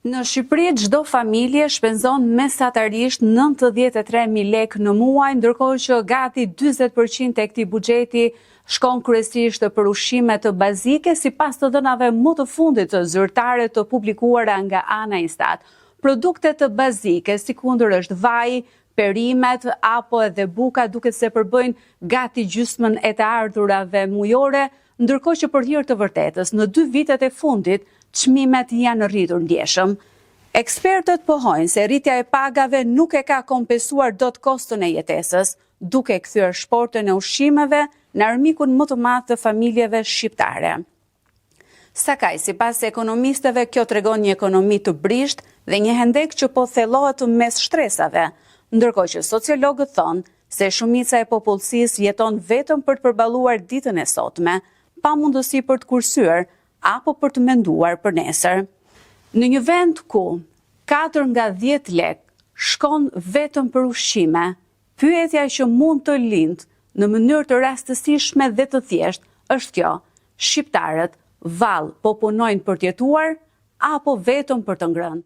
Në Shqipëri, çdo familje shpenzon mesatarisht 93.000 lekë në muaj, ndërkohë që gati 40% e këtij buxheti shkon kryesisht për ushqime të bazike, sipas të dhënave më të fundit të zyrtare të publikuara nga ana Instat. Produktet të bazike, sikundër është vaji, perimet apo edhe buka, duket se përbëjnë gati gjysmën e të ardhurave mujore, ndërkohë që për hir të vërtetës, në 2 vitet e fundit, çmimet janë rritur ndjeshëm. Ekspertët pohojnë se rritja e pagave nuk e ka kompensuar dot koston e jetesës, duke kthyer shportën e ushqimeve në armikun më të madh të familjeve shqiptare. Sakaj, sipas ekonomistëve, kjo tregon një ekonomi të brisht dhe një hendek që po thellohet mes shtresave, ndërkohë që sociologët thonë se shumica e popullsisë jeton vetëm për të përballuar ditën e sotme, pa mundësi për të kursyer apo për të menduar për nesër. Në një vend ku 4 nga 10 lekë shkon vetëm për ushqime, pyetja që mund të lindë në mënyrë të rastësishme dhe të thjeshtë është kjo: shqiptarët vallë po punojnë për të jetuar apo vetëm për të ngrënë?